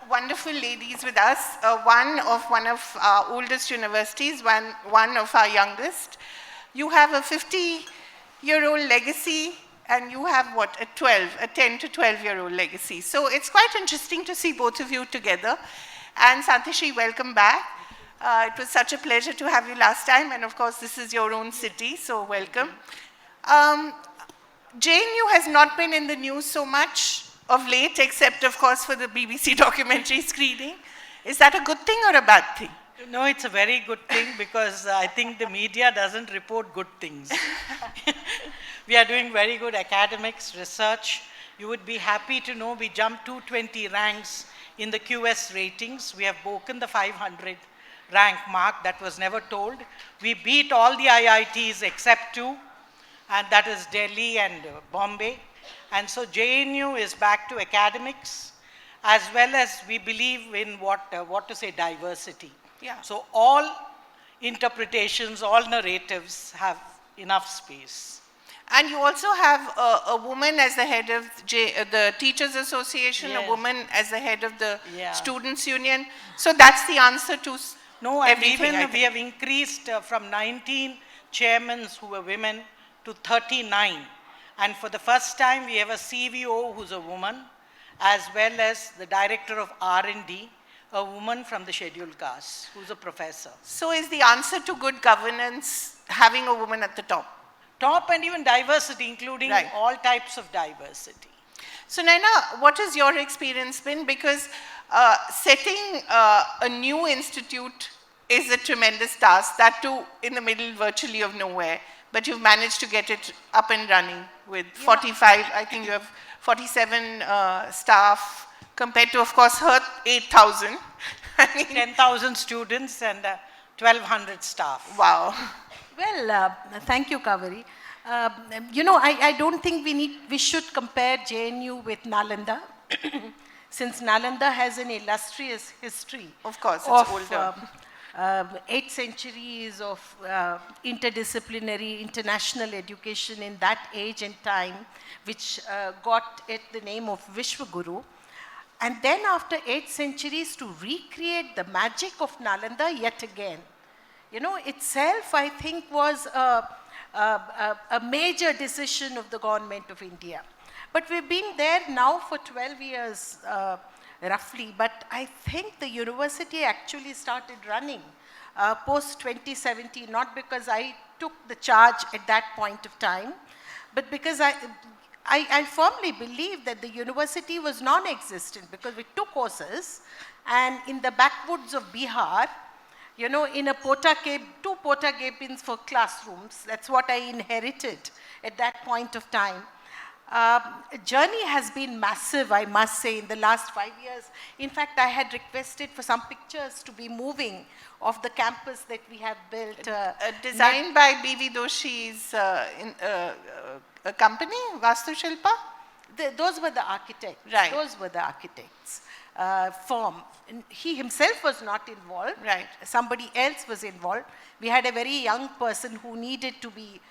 wonderful ladies with us, one of our oldest universities, one of our youngest. You have a 50-year-old legacy, and you have what, a 10 to 12-year-old legacy. So it's quite interesting to see both of you together. And Santishree, welcome back. It was such a pleasure to have you last time, and of course this is your own city, so welcome. JNU has not been in the news so much of late, except of course for the BBC documentary screening. Is that a good thing or a bad thing? No, it's a very good thing because I think the media doesn't report good things. We are doing very good academics, research. You would be happy to know we jumped 220 ranks in the QS ratings. We have broken the 500 rank mark. That was never told. We beat all the IITs except two, and that is Delhi and Bombay. And so JNU is back to academics, as well as we believe in diversity. Yeah. So all interpretations, all narratives have enough space. And you also have a woman as the head of the Teachers Association, yes. A woman as the head of the yeah. Students' Union. So that's the answer to no, and everything. Even we have increased from 19 chairmen who were women to 39. And for the first time, we have a CVO who's a woman, as well as the director of R&D, a woman from the scheduled caste, who's a professor. So is the answer to good governance having a woman at the top? Top, and even diversity, including right. all types of diversity. So Naina, what has your experience been? Because setting a new institute is a tremendous task, that too in the middle virtually of nowhere. But you've managed to get it up and running with 45, I think you have 47 staff, compared to, of course, her 8,000. 10,000 students and 1,200 staff. Wow. Well, thank you, Kaveri. I don't think we should compare JNU with Nalanda, since Nalanda has an illustrious history. Of course, it's older. 8 centuries of interdisciplinary international education in that age and time, which got it the name of Vishwaguru. And then after 8 centuries to recreate the magic of Nalanda yet again, itself I think was a major decision of the government of India. But we've been there now for 12 years roughly, but I think the university actually started running post 2017, not because I took the charge at that point of time, but because I firmly believe that the university was non-existent, because we took courses, and in the backwoods of Bihar, in a two pota cabins for classrooms, that's what I inherited at that point of time. Journey has been massive, I must say, in the last 5 years. In fact, I had requested for some pictures to be moving of the campus that we have built. Designed by B.V. Doshi's company, Vastu Shilpa? Those were the architects. Right. Those were the architects. Firm. He himself was not involved. Right. Somebody else was involved. We had a very young person who needed to be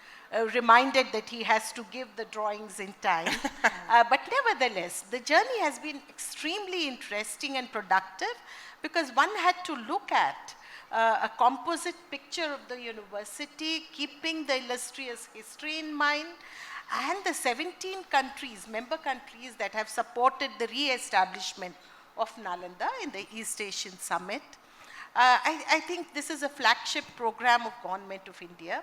reminded that he has to give the drawings in time. But nevertheless, the journey has been extremely interesting and productive, because one had to look at a composite picture of the university, keeping the illustrious history in mind, and the 17 countries, member countries, that have supported the re-establishment of Nalanda in the East Asian Summit. I think this is a flagship program of Government of India.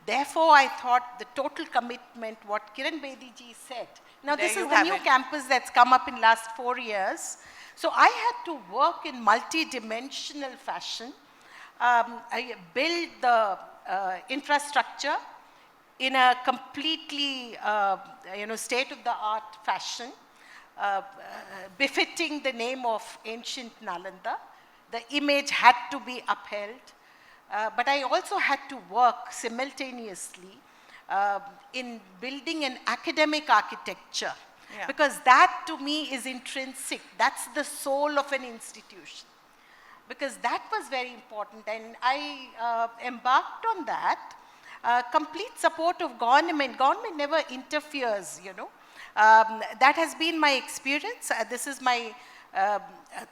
Therefore, I thought the total commitment, what Kiran Bedi ji said. Now, this is the new campus that's come up in last 4 years. So I had to work in multi-dimensional fashion. I build the infrastructure in a completely, state-of-the-art fashion, befitting the name of ancient Nalanda. The image had to be upheld. But I also had to work simultaneously in building an academic architecture, because that to me is intrinsic. That's the soul of an institution, because that was very important. And I embarked on that. Complete support of government. Government never interferes, That has been my experience. This is my a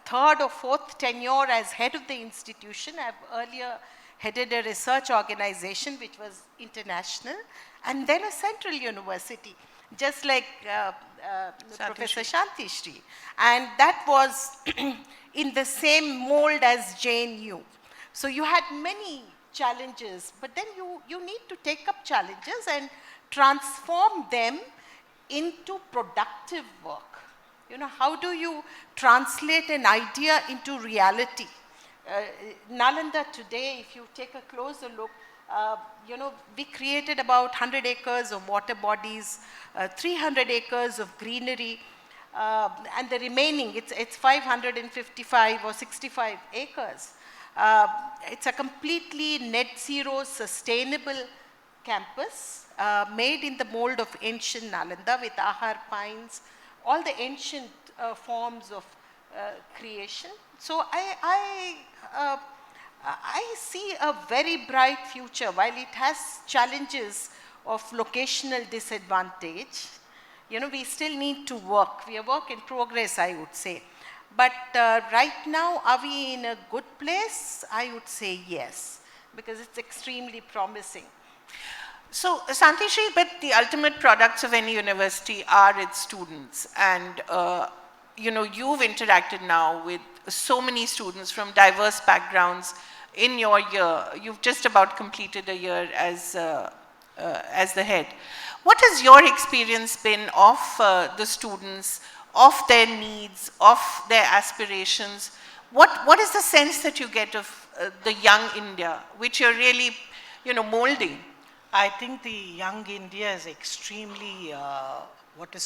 third or fourth tenure as head of the institution. I've earlier headed a research organization which was international, and then a central university, just like Professor Santishree. And that was in the same mold as JNU. So you had many challenges, but then you need to take up challenges and transform them into productive work. You know, how do you translate an idea into reality? Nalanda today, if you take a closer look, you know, we created about 100 acres of water bodies, 300 acres of greenery, and the remaining, it's 555 or 65 acres. It's a completely net zero sustainable campus made in the mold of ancient Nalanda with ahar pines, all the ancient forms of creation. So I see a very bright future. While it has challenges of locational disadvantage, you know, we still need to work. We are work in progress, I would say. But right now, are we in a good place? I would say yes, because it's extremely promising. So, Santishree, but the ultimate products of any university are its students. And, you know, you've interacted now with so many students from diverse backgrounds in your year. You've just about completed a year as the head. What has your experience been of the students, of their needs, of their aspirations? What is the sense that you get of the young India, which you're really, you know, molding? I think the young India is extremely,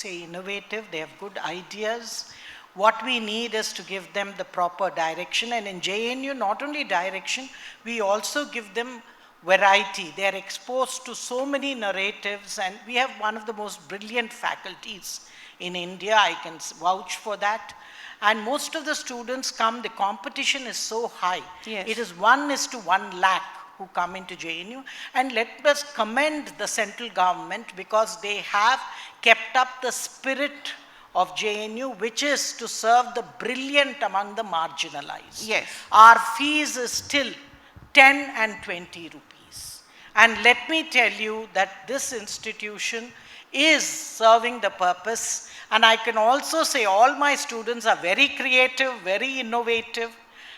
innovative. They have good ideas. What we need is to give them the proper direction. And in JNU, not only direction, we also give them variety. They are exposed to so many narratives, and we have one of the most brilliant faculties in India. I can vouch for that. And most of the students come, the competition is so high. Yes. It is 1:1 lakh who come into JNU, and let us commend the central government because they have kept up the spirit of JNU, which is to serve the brilliant among the marginalized. Yes. Our fees is still 10 and 20 rupees. And let me tell you that this institution is serving the purpose, and I can also say all my students are very creative, very innovative,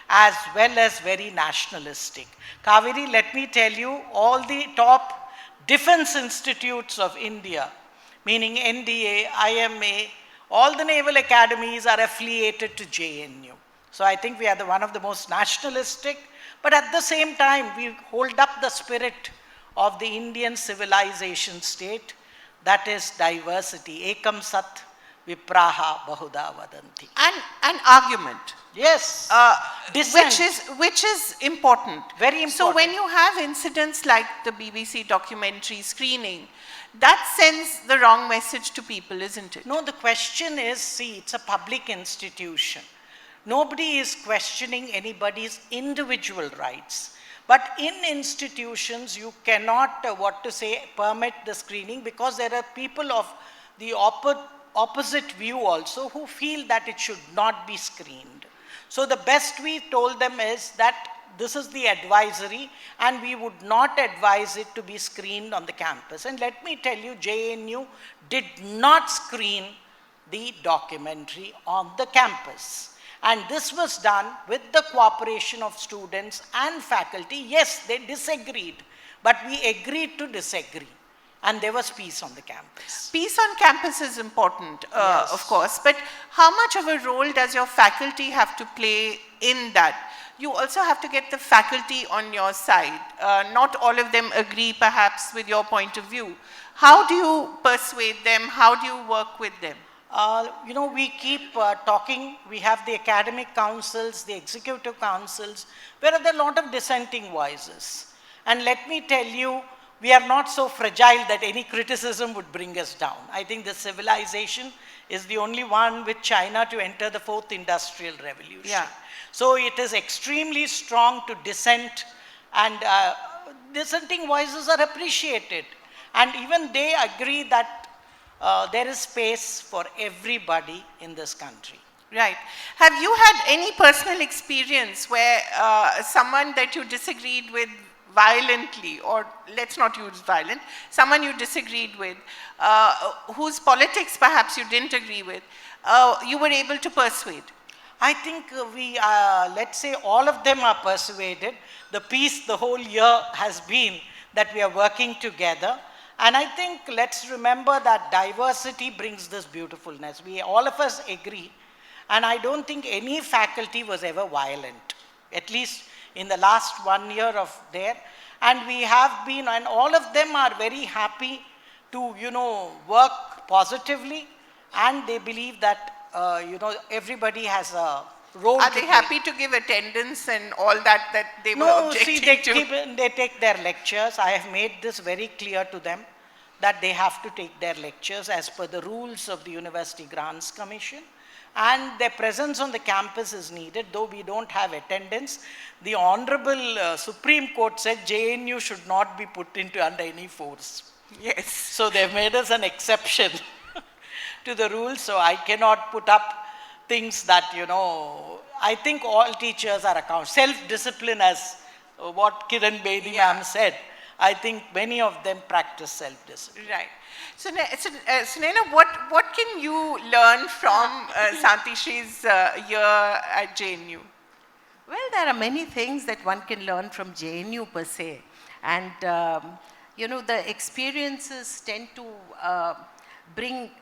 as well as very nationalistic. Kaveri, let me tell you, all the top defense institutes of India, meaning NDA, IMA, all the naval academies are affiliated to JNU. So I think we are one of the most nationalistic, but at the same time, we hold up the spirit of the Indian civilization state, that is diversity. Ekam sat vipraha bahuda vadanti. And argument. Yes. Which is important. Very important. So when you have incidents like the BBC documentary screening, that sends the wrong message to people, isn't it? No, the question is, see, it's a public institution. Nobody is questioning anybody's individual rights. But in institutions, you cannot, permit the screening, because there are people of the opposite view also who feel that it should not be screened. So the best we told them is that this is the advisory, and we would not advise it to be screened on the campus. And let me tell you, JNU did not screen the documentary on the campus. And this was done with the cooperation of students and faculty. Yes, they disagreed, but we agreed to disagree. And there was peace on the campus. Peace on campus is important, Yes. of course, but how much of a role does your faculty have to play in that? You also have to get the faculty on your side. Not all of them agree perhaps with your point of view. How do you persuade them? How do you work with them? We keep talking. We have the academic councils, the executive councils, where there are a lot of dissenting voices. And let me tell you, we are not so fragile that any criticism would bring us down. I think the civilization is the only one with China to enter the fourth industrial revolution. Yeah. So it is extremely strong to dissent, and dissenting voices are appreciated. And even they agree that there is space for everybody in this country. Right. Have you had any personal experience where someone that you disagreed with violently, or let's not use violent, someone you disagreed with, whose politics perhaps you didn't agree with, you were able to persuade? I think let's say all of them are persuaded. The piece the whole year has been that we are working together. And I think let's remember that diversity brings this beautifulness. All of us agree. And I don't think any faculty was ever violent, at least in the last 1 year of there. And we have been, and all of them are very happy to, work positively. And they believe that, everybody has a role Are to they play. happy to give attendance and all that they were objecting to? They take their lectures. I have made this very clear to them that they have to take their lectures as per the rules of the University Grants Commission. And their presence on the campus is needed, though we don't have attendance. The Honorable Supreme Court said JNU should not be put into under any force. Yes. So they've made us an exception to the rules, so I cannot put up things that, I think all teachers are accountable. Self-discipline, as what Kiran Bedi ma'am said, I think many of them practice self-discipline. Right. So, Sunaina, what can you learn from Santishree's year at JNU? Well, there are many things that one can learn from JNU per se. And, the experiences tend to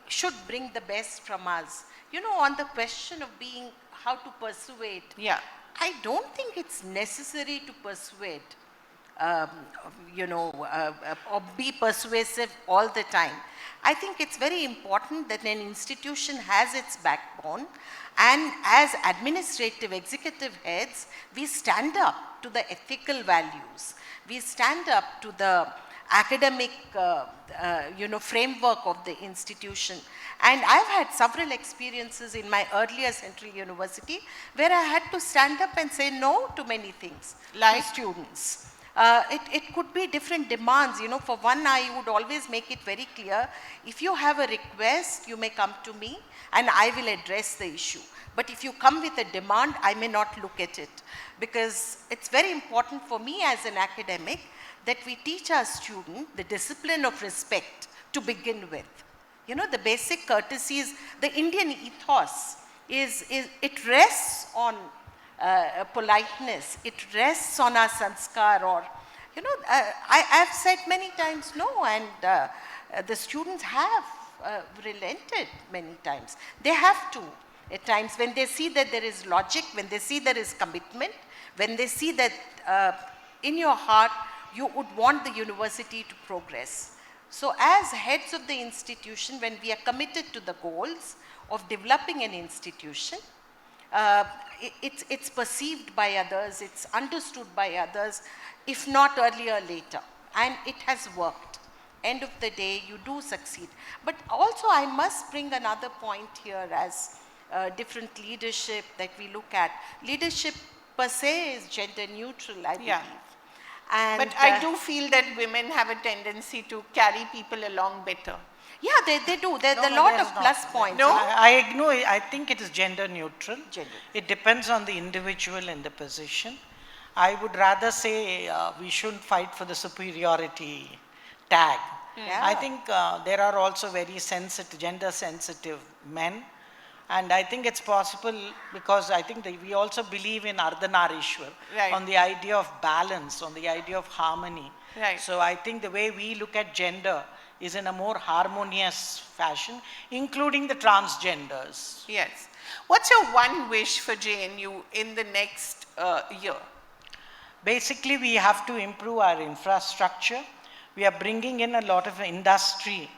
should bring the best from us. On the question of how to persuade, Yeah. I don't think it's necessary to persuade, or be persuasive all the time. I think it's very important that an institution has its backbone, and as administrative executive heads, we stand up to the ethical values. We stand up to the academic, framework of the institution. And I've had several experiences in my earlier Central University where I had to stand up and say no to many things, like students. It could be different demands. For one, I would always make it very clear, if you have a request, you may come to me and I will address the issue. But if you come with a demand, I may not look at it, because it's very important for me as an academic that we teach our student the discipline of respect to begin with. The basic courtesies, the Indian ethos it rests on politeness, it rests on our sanskar, or, I've said many times no, and the students have relented many times. They have to, at times, when they see that there is logic, when they see there is commitment, when they see that in your heart you would want the university to progress. So as heads of the institution, when we are committed to the goals of developing an institution, it's perceived by others, it's understood by others, if not earlier, later. And it has worked. End of the day, you do succeed. But also I must bring another point here as different leadership that we look at. Leadership per se is gender neutral, I believe. Yeah. And, but I do feel that women have a tendency to carry people along better. Yeah, they do. There's a lot of plus points. No? I ignore. I think it is gender neutral. Gender. It depends on the individual and the position. I would rather say we shouldn't fight for the superiority tag. Yeah. I think there are also very sensitive, gender-sensitive men. And I think it's possible because I think we also believe in Ardhanarishwar, right, on the idea of balance, on the idea of harmony. Right. So I think the way we look at gender is in a more harmonious fashion, including the transgenders. Yes. What's your one wish for JNU in the next year? Basically, we have to improve our infrastructure. We are bringing in a lot of industry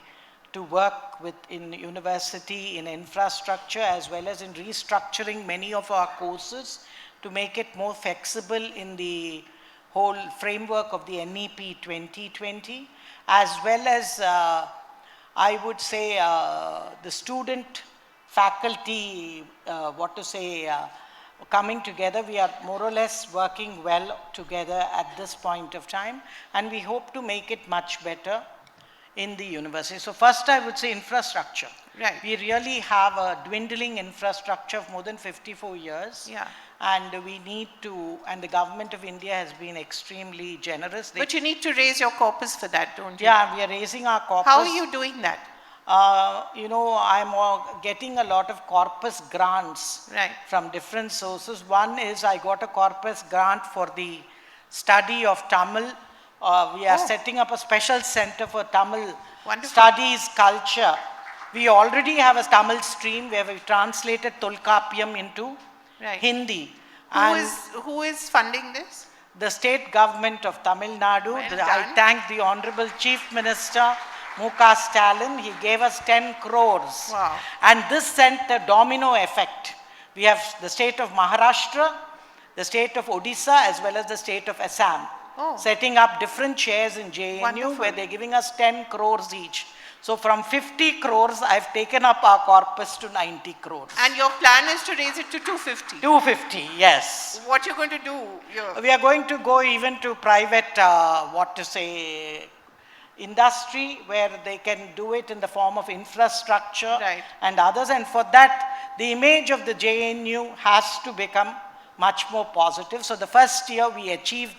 to work with in university, in infrastructure, as well as in restructuring many of our courses to make it more flexible in the whole framework of the NEP 2020, as well as I would say the student faculty, coming together. We are more or less working well together at this point of time, and we hope to make it much better in the university. So first I would say infrastructure. Right. We really have a dwindling infrastructure of more than 54 years. Yeah. And we need to, and the government of India has been extremely generous. But you need to raise your corpus for that, don't you? Yeah, we are raising our corpus. How are you doing that? You know, I'm getting a lot of corpus grants Right. from different sources. One is I got a corpus grant for the study of Tamil. We are setting up a special center for Tamil Wonderful. studies, culture. We already have a Tamil stream where we translated Tolkappiyam into Right. Hindi. Who is funding this? The state government of Tamil Nadu. Well I done. thank the Honorable Chief Minister Muka Stalin. He gave us 10 crores. Wow. And this sent a domino effect. We have the state of Maharashtra, the state of Odisha, as well as the state of Assam, setting up different chairs in JNU Wonderful. where they're giving us 10 crores each. So from 50 crores, I've taken up our corpus to 90 crores. And your plan is to raise it to 250. 250, yes. What you're going to do? We are going to go even to private, industry where they can do it in the form of infrastructure Right. and others. And for that, the image of the JNU has to become much more positive. So the first year we achieved,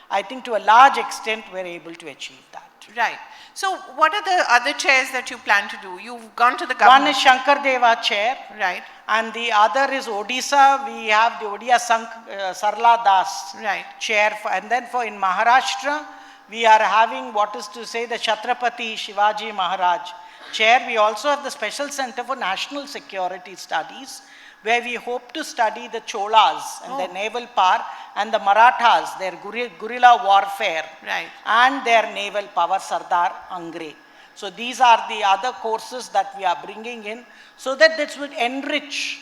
I think to a large extent, we're able to achieve that. Right. So what are the other chairs that you plan to do? You've gone to the government. One is Shankar Deva chair. Right. And the other is Odisha. We have the Odia Sarla Das Right. chair. And then in Maharashtra, we are having what is to say the Chhatrapati Shivaji Maharaj chair. We also have the Special Center for National Security Studies, where we hope to study the Cholas and their naval power, and the Marathas, their guerrilla warfare, Right. and their naval power, Sardar Angre. So these are the other courses that we are bringing in, so that this would enrich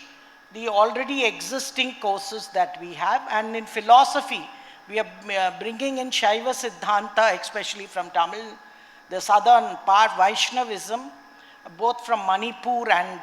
the already existing courses that we have. And in philosophy, we are bringing in Shaiva Siddhanta, especially from Tamil, the southern part, Vaishnavism, both from Manipur and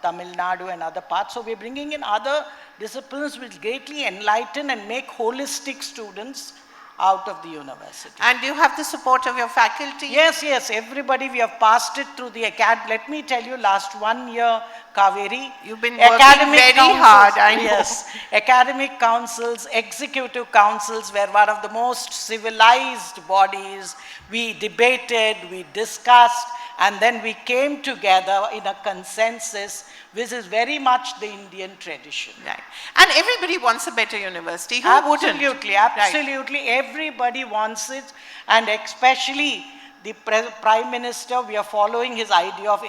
Tamil Nadu and other parts. So we're bringing in other disciplines which greatly enlighten and make holistic students out of the university. And do you have the support of your faculty? Yes, yes, everybody, we have passed it through the academy. Let me tell you, last 1 year, Kaveri, You've been working very hard, I know. Yes, academic councils, executive councils were one of the most civilized bodies. We debated, we discussed, and then we came together in a consensus, which is very much the Indian tradition. Right. And everybody wants a better university. Who wouldn't? Absolutely, absolutely. Right. Everybody wants it, and especially the Prime Minister, we are following his idea of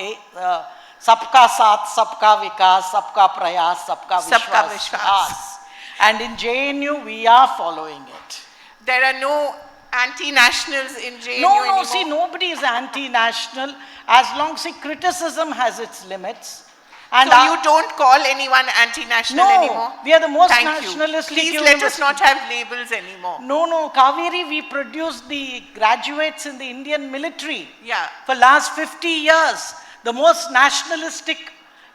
Sabka Saath, Sabka Vikas, Sabka Prayas, Sabka Vishwas. And in JNU, we are following it. There are no anti-nationals in JNU No, anymore? see, nobody is anti-national as long as criticism has its limits. And so you don't call anyone anti-national anymore? No, we are the most Thank nationalistic you. Please let us not have labels anymore. No, Kaveri, we produce the graduates in the Indian military. Yeah. For last 50 years, the most nationalistic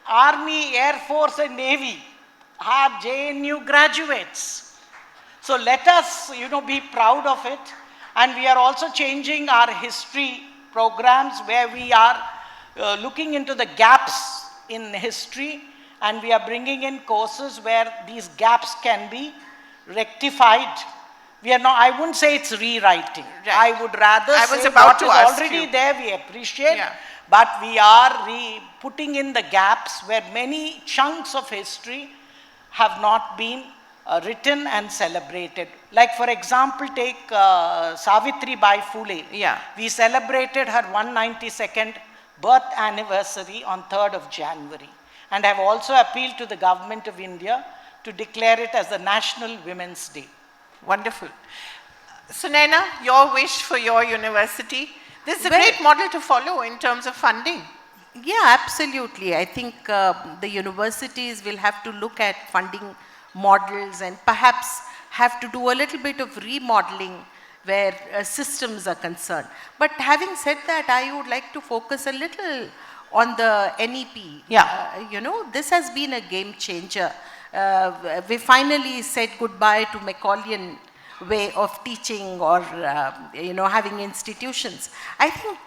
Army, Air Force and Navy are JNU graduates. So let us, be proud of it. And we are also changing our history programs where we are looking into the gaps in history, and we are bringing in courses where these gaps can be rectified. We are not, I wouldn't say it's rewriting. Right. I would rather I was say about what to is ask already you. there, we appreciate, Yeah. but we are putting in the gaps where many chunks of history have not been written and celebrated. Like for example, take Savitri Bai Phule. Yeah. We celebrated her 192nd birth anniversary on 3rd of January, and have also appealed to the government of India to declare it as the National Women's Day. Wonderful. Sunaina, your wish for your university. This is a great model to follow in terms of funding. Yeah, absolutely. I think the universities will have to look at funding models and perhaps have to do a little bit of remodeling where systems are concerned. But having said that, I would like to focus a little on the NEP. Yeah. This has been a game changer. We finally said goodbye to Macaulay way of teaching or, having institutions. I think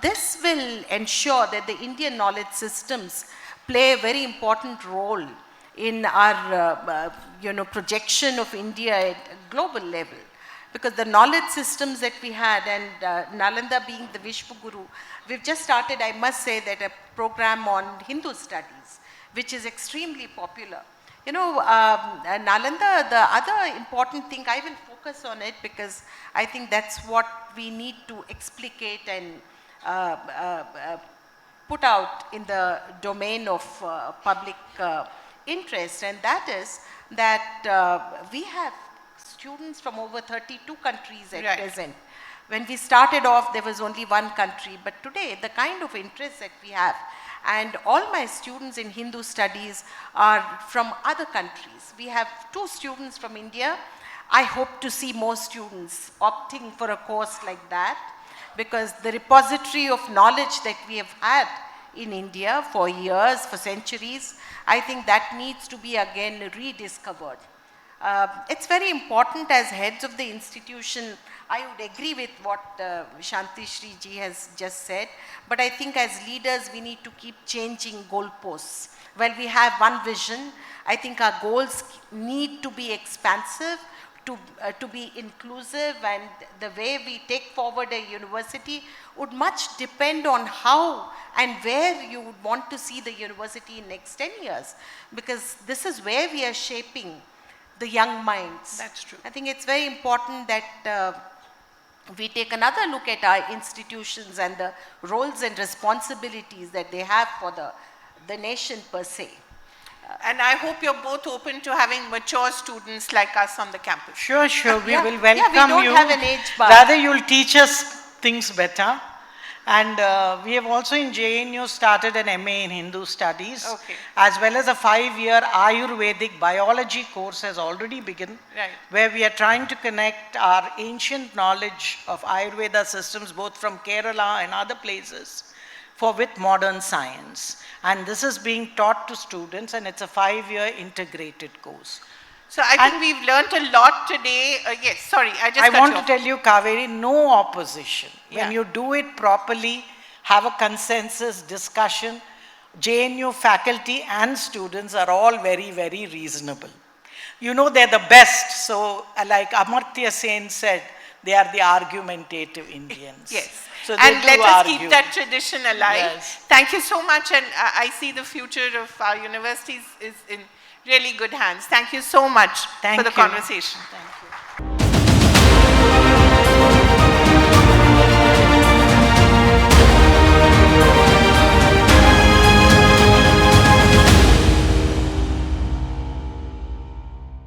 this will ensure that the Indian knowledge systems play a very important role in our, projection of India at a global level. Because the knowledge systems that we had, and Nalanda being the Vishwa Guru, we've just started, I must say, that a program on Hindu studies, which is extremely popular. Nalanda, the other important thing, I will focus on it because I think that's what we need to explicate and put out in the domain of public interest, and that is that we have students from over 32 countries at present. When we started off, there was only one country, but today the kind of interest that we have, and all my students in Hindu studies are from other countries. We have 2 students from India. I hope to see more students opting for a course like that, because the repository of knowledge that we have had in India for years, for centuries, I think that needs to be again rediscovered. It's very important as heads of the institution. I would agree with what Santishree ji has just said, but I think as leaders we need to keep changing goalposts. While we have one vision, I think our goals need to be expansive, to be inclusive, and the way we take forward a university would much depend on how and where you would want to see the university in next 10 years, because this is where we are shaping the young minds. That's true. I think it's very important that we take another look at our institutions and the roles and responsibilities that they have for the nation per se. And I hope you're both open to having mature students like us on the campus. Sure, we will welcome we don't you. have an age bar. Rather, you'll teach us things better. And we have also in JNU started an MA in Hindu Studies, as well as a 5-year Ayurvedic biology course has already begun, where we are trying to connect our ancient knowledge of Ayurveda systems, both from Kerala and other places, with modern science. And this is being taught to students, and it's a 5-year integrated course. So I think we've learnt a lot today. Yes, sorry, I want to tell you, Kaveri, no opposition. When you do it properly, have a consensus discussion, JNU faculty and students are all very, very reasonable. You know, they're the best. So like Amartya Sen said, they are the argumentative Indians. Yes. So and let us keep that tradition alive. Yes. Thank you so much. And I see the future of our universities is in really good hands. Thank you so much for the conversation.